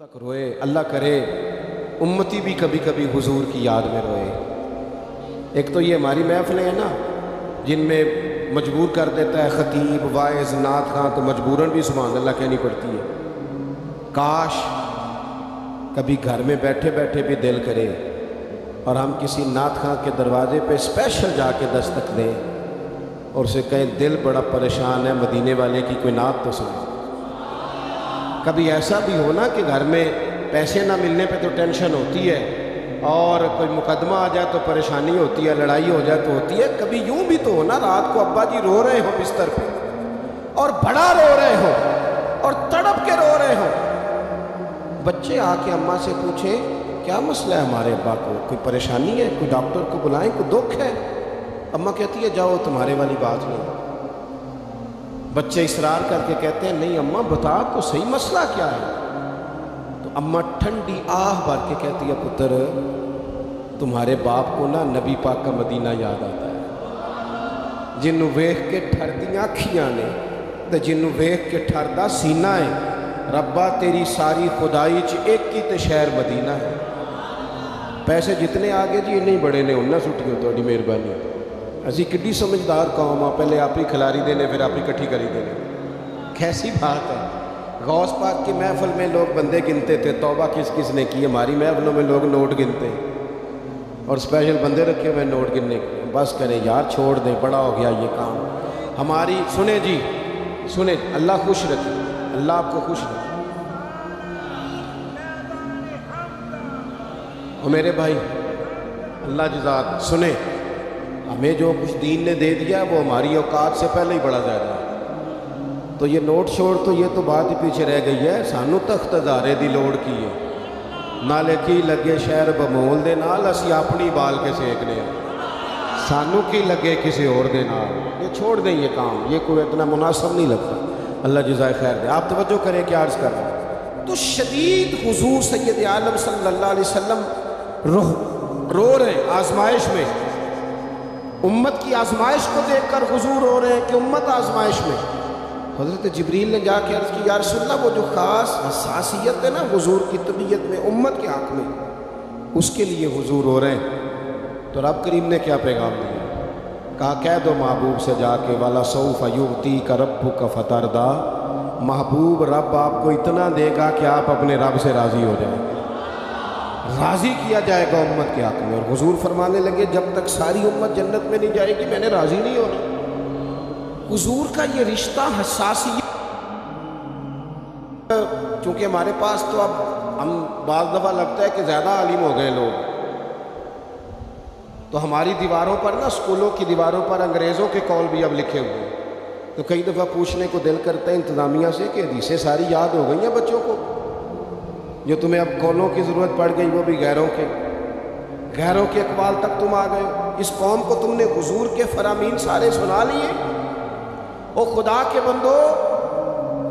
تک روئے، اللہ کرے امتی بھی کبھی کبھی حضور کی یاد میں روئے۔ ایک تو یہ ہماری محفلیں ہیں نا جن میں مجبور کر دیتا ہے خطیب، واعظ، نعت خواں، تو مجبوراً بھی سبحان اللہ کہنی پڑتی ہے۔ کاش کبھی گھر میں بیٹھے بیٹھے بھی دل کرے اور ہم کسی نعت خواں کے دروازے پہ اسپیشل جا کے دستک دیں اور اسے کہیں دل بڑا پریشان ہے، مدینے والے کی کوئی نعت تو سنے۔ کبھی ایسا بھی ہونا کہ گھر میں پیسے نہ ملنے پہ تو ٹینشن ہوتی ہے اور کوئی مقدمہ آ جائے تو پریشانی ہوتی ہے، لڑائی ہو جائے تو ہوتی ہے۔ کبھی یوں بھی تو ہونا رات کو ابا جی رو رہے ہو بستر پہ اور بڑا رو رہے ہو اور تڑپ کے رو رہے ہو، بچے آ کے اماں سے پوچھیں کیا مسئلہ ہے ہمارے ابا کو، کوئی پریشانی ہے، کوئی ڈاکٹر کو بلائیں، کوئی دکھ ہے؟ اماں کہتی ہے جاؤ تمہارے والی بات نہیں۔ بچے اصرار کر کے کہتے ہیں نہیں اماں بتا تو صحیح مسئلہ کیا ہے؟ تو اماں ٹھنڈی آہ بھر کے کہتی ہے پتر تمہارے باپ کو نا نبی پاک کا مدینہ یاد آتا ہے، جنوں ویکھ کے ٹھردیاں کھیاں نے تے جنوں ویکھ کے ٹھردا سینہ ہے، ربا تیری ساری خدائی چ ایک ہی تے شہر مدینہ ہے۔ پیسے جتنے آگے جی انہیں بڑے نے انہاں سٹیو تہاڈی مہربانی، اسی کڈی سمجھدار قوم آ، پہلے آپ ہی کھلاری دینے پھر آپ ہی کٹھی کری دینے۔ کیسی بات ہے، غوث پاک کی محفل میں لوگ بندے گنتے تھے، توبہ کس کس نے کی، ہماری محفلوں میں لوگ نوٹ گنتے ہیں اور اسپیشل بندے رکھے ہوئے نوٹ گننے کے۔ بس کریں یار چھوڑ دیں، بڑا ہو گیا یہ کام ہماری۔ سنیں جی سنیں، اللہ خوش رکھے، اللہ آپ کو خوش رکھے۔ اور میرے بھائی اللہ جزاک، سنیں ہمیں جو کچھ دین نے دے دیا وہ ہماری اوقات سے پہلے ہی بڑا زیادہ ہے، تو یہ نوٹ چھوڑ تو یہ تو بات ہی پیچھے رہ گئی ہے۔ سانو تخت ہزارے دی لوڑ کی ہے، نالے کی لگے شہر بمول دے نال اسی اپنی بال کے سیکنے ہیں، سانو کی لگے کسی اور دے نال۔ یہ چھوڑ دیں یہ کام، یہ کوئی اتنا مناسب نہیں لگتا۔ اللہ جزائے خیر دے۔ آپ توجہ کریں کیا عرض کر رہے ہیں؟ تو شدید حضور سید عالم صلی اللہ علیہ وسلم رو رہے ہیں آزمائش میں، امت کی آزمائش کو دیکھ کر حضور رو رہے ہیں کہ امت آزمائش میں۔ حضرت جبریل نے جا کے عرض کی یا رسول اللہ وہ جو خاص حساسیت ہے نا حضور کی طبیعت میں امت کے حق میں، اس کے لیے حضور رو رہے ہیں۔ تو رب کریم نے کیا پیغام دیا؟ کہا کہہ دو محبوب سے جا کے والا سوف یعطیک ربک فترضی، محبوب رب آپ کو اتنا دے گا کہ آپ اپنے رب سے راضی ہو جائیں گے، راضی کیا جائے گا امت کے حق میں۔ اور حضور فرمانے لگے جب تک ساری امت جنت میں نہیں جائے گی میں نے راضی نہیں ہونا۔ حضور کا یہ رشتہ حساسیت، چونکہ ہمارے پاس تو اب ہم بعض دفعہ لگتا ہے کہ زیادہ عالم ہو گئے لوگ، تو ہماری دیواروں پر نا اسکولوں کی دیواروں پر انگریزوں کے قول بھی اب لکھے ہوئے ہیں، تو کئی دفعہ پوچھنے کو دل کرتا ہے انتظامیہ سے کہ حدیثیں ساری یاد ہو گئی ہیں بچوں کو، جو تمہیں اب قولوں کی ضرورت پڑ گئی وہ بھی غیروں کے اقوال تک تم آ گئے۔ اس قوم کو تم نے حضور کے فرامین سارے سنا لیے۔ او خدا کے بندو،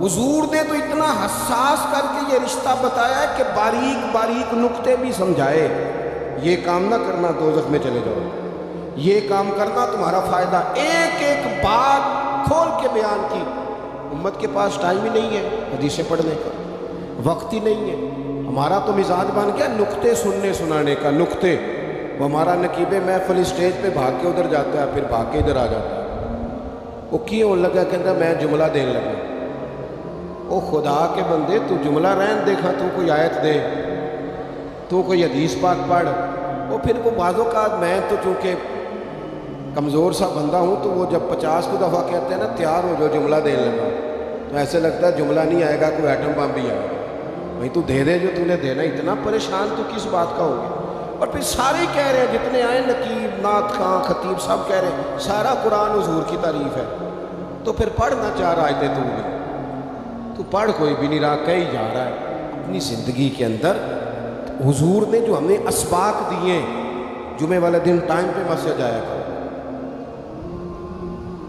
حضور نے تو اتنا حساس کر کے یہ رشتہ بتایا ہے کہ باریک باریک نقطے بھی سمجھائے، یہ کام نہ کرنا دوزخ میں چلے جاؤ، یہ کام کرنا تمہارا فائدہ، ایک ایک بات کھول کے بیان کی۔ امت کے پاس ٹائم ہی نہیں ہے حدیثیں پڑھنے کا، وقت ہی نہیں ہے۔ ہمارا تو مزاج بن گیا نقطے سننے سنانے کا، نقطے۔ وہ ہمارا نقیب محفل اسٹیج پہ بھاگ کے ادھر جاتا ہے پھر بھاگ کے ادھر آ جاتا ہے، وہ کیوں لگا کہتا میں جملہ دین لگا۔ او خدا کے بندے تو جملہ رہن دیکھا، تو کوئی آیت دے، تو کوئی حدیث پاک پڑھ۔ وہ پھر وہ بعض اوقات میں تو چونکہ کمزور سا بندہ ہوں تو وہ جب 50 کو دفعہ کہتے ہیں نا تیار ہو جو جملہ دین لگا، تو ایسے لگتا ہے جملہ نہیں آئے گا کوئی ایٹم بم بھی آئے گا۔ بھائی تو دے دے جو تو نے دینا، اتنا پریشان تو کس بات کا ہوگا؟ اور پھر سارے کہہ رہے ہیں جتنے آئے نقیب، نعت خواں، خطیب، سب کہہ رہے ہیں سارا قرآن حضور کی تعریف ہے، تو پھر پڑھنا چاہ رہا ہے تو بھی تو پڑھ کوئی بھی نہیں رہا، کہیں جا رہا ہے اپنی زندگی کے اندر۔ حضور نے جو ہمیں اسباق دیے، جمعے والے دن ٹائم پہ مسجد جایا کرو۔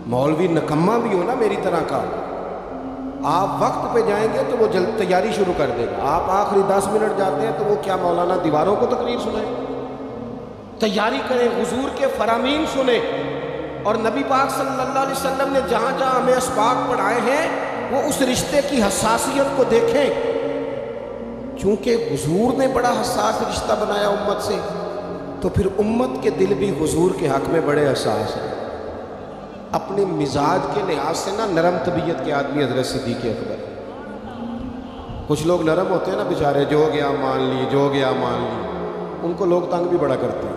مولوی نکمہ بھی ہو نا میری طرح کا، آپ وقت پہ جائیں گے تو وہ جلد تیاری شروع کر دے گا، آپ آخری 10 منٹ جاتے ہیں تو وہ کیا مولانا دیواروں کو تقریر سنائیں؟ تیاری کریں، حضور کے فرامین سنیں، اور نبی پاک صلی اللہ علیہ وسلم نے جہاں جہاں ہمیں اسباق پڑھائے ہیں وہ اس رشتے کی حساسیت کو دیکھیں چونکہ حضور نے بڑا حساس رشتہ بنایا امت سے، تو پھر امت کے دل بھی حضور کے حق میں بڑے حساس ہیں۔ اپنے مزاج کے لحاظ سے نا نرم طبیعت کے آدمی حضرت صدیق اکبر۔ کچھ لوگ نرم ہوتے ہیں نا بیچارے، جو گیا مان لی، جو گیا مان لی، ان کو لوگ تنگ بھی بڑا کرتے ہیں۔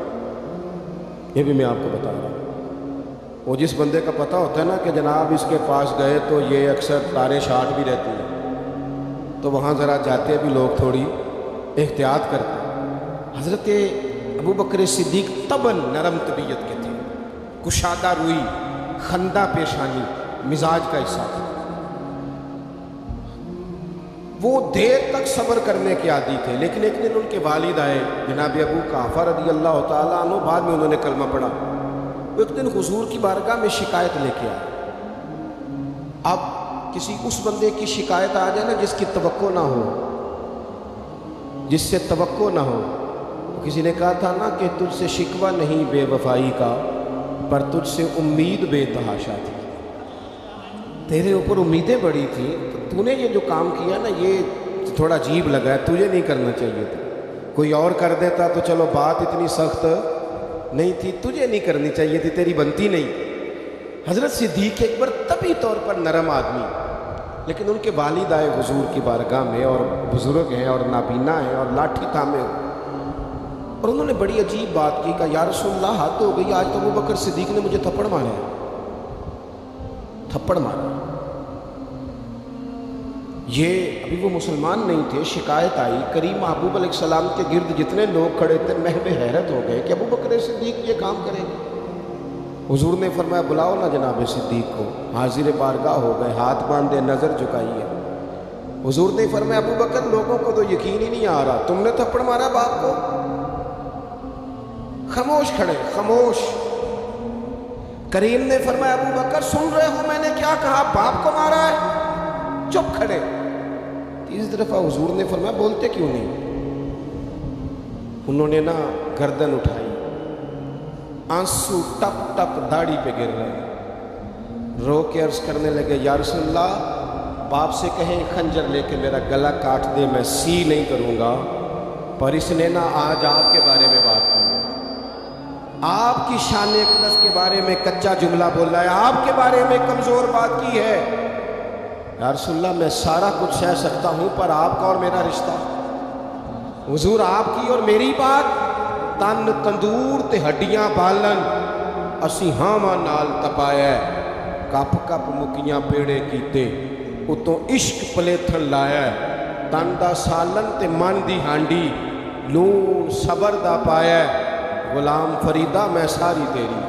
یہ بھی میں آپ کو بتا رہا ہوں۔ وہ جس بندے کا پتہ ہوتا ہے نا کہ جناب اس کے پاس گئے تو یہ اکثر تارے شاٹ بھی رہتی ہیں، تو وہاں ذرا جاتے بھی لوگ تھوڑی احتیاط کرتے ہیں۔ حضرت ابو بکر صدیق طبعاً نرم طبیعت کے تھے، کشادہ روئی، خندہ پیشانی مزاج کا حصہ تھا۔ وہ دیر تک صبر کرنے کے عادی تھے، لیکن ایک دن ان کے والد آئے جناب ابو قحافہ رضی اللہ تعالیٰ عنہ، بعد میں انہوں نے کلمہ پڑھا۔ وہ ایک دن حضور کی بارگاہ میں شکایت لے کے آئے۔ اب کسی اس بندے کی شکایت آ جائے نا جس کی توقع نہ ہو، جس سے توقع نہ ہو۔ کسی نے کہا تھا نا کہ تجھ سے شکوہ نہیں بے وفائی کا، پر تجھ سے امید بے تحاشا تھی۔ تیرے اوپر امیدیں بڑی تھیں، تو نے یہ جو کام کیا نا یہ تھوڑا عجیب لگا ہے، تجھے نہیں کرنا چاہیے تھا۔ کوئی اور کر دیتا تو چلو بات اتنی سخت نہیں تھی، تجھے نہیں کرنی چاہیے تھی، تیری بنتی نہیں۔ حضرت صدیق اکبر طبعی طور پر نرم آدمی، لیکن ان کے والد آئے حضور کی بارگاہ میں، اور بزرگ ہیں اور نابینا ہیں اور لاٹھی تھامے ہوئے، اور انہوں نے بڑی عجیب بات کی، کہا یا رسول اللہ حد ہو گئی، آج تو ابو بکر صدیق نے مجھے تھپڑ مارا ہے، تھپڑ مارا۔ یہ ابھی وہ مسلمان نہیں تھے، شکایت آئی، کریم محبوب علیہ السلام کے گرد جتنے لوگ کھڑے تھے محو حیرت ہو گئے کہ ابو بکر صدیق یہ کام کرے گا۔ حضور نے فرمایا بلاؤ نا جناب صدیق کو۔ حاضر بارگاہ ہو گئے، ہاتھ باندھے، نظر جھکائیے۔ حضور نے فرمایا ابو بکر لوگوں کو تو یقین ہی نہیں آ رہا، تم نے تھپڑ مارا باپ کو؟ خاموش کھڑے، خاموش۔ کریم نے فرمایا ابو بکر سن رہے ہو میں نے کیا کہا، باپ کو مارا ہے؟ چپ کھڑے۔ تیسری دفعہ حضور نے فرمایا بولتے کیوں نہیں؟ انہوں نے نا گردن اٹھائی، آنسو ٹپ ٹپ داڑھی پہ گر رہے، رو کے عرض کرنے لگے یا رسول اللہ باپ سے کہیں خنجر لے کے میرا گلا کاٹ دے، میں سی نہیں کروں گا، پر اس نے نا آج آپ کے بارے میں بات کی ہے، آپ کی شان اقدس کے بارے میں کچا جملہ بول رہا ہے، آپ کے بارے میں کمزور بات کی ہے۔ یا رسول اللہ میں سارا کچھ سہ سکتا ہوں، پر آپ کا اور میرا رشتہ، حضور آپ کی اور میری بات، تن تندور تے ہڈیاں بالن، اسی ہاواں نال تپایا، کپ کپ مکیاں پیڑے کیتے، اتوں عشق پلیتھن لایا، تن دا سالن تے من دی ہانڈی، لون صبر دا پایا، غلام فریدہ میں ساری تیری،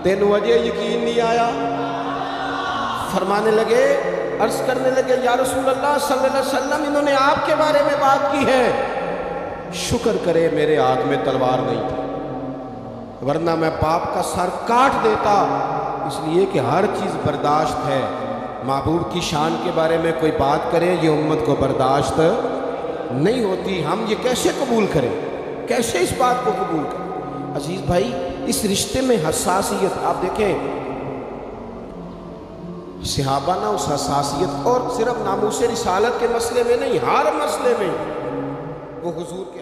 تینوں وجہ یقین نہیں آیا؟ فرمانے لگے، عرض کرنے لگے یا رسول اللہ صلی اللہ علیہ وسلم انہوں نے آپ کے بارے میں بات کی ہے، شکر کرے میرے ہاتھ میں تلوار نہیں تھی، ورنہ میں باپ کا سر کاٹ دیتا، اس لیے کہ ہر چیز برداشت ہے۔ محبوب کی شان کے بارے میں کوئی بات کرے یہ امت کو برداشت نہیں ہوتی، ہم یہ کیسے قبول کریں، کیسے اس بات کو قبول کریں؟ عزیز بھائی اس رشتے میں حساسیت، آپ دیکھیں صحابہ نا اس حساسیت، اور صرف ناموس رسالت کے مسئلے میں نہیں، ہر مسئلے میں وہ حضور کے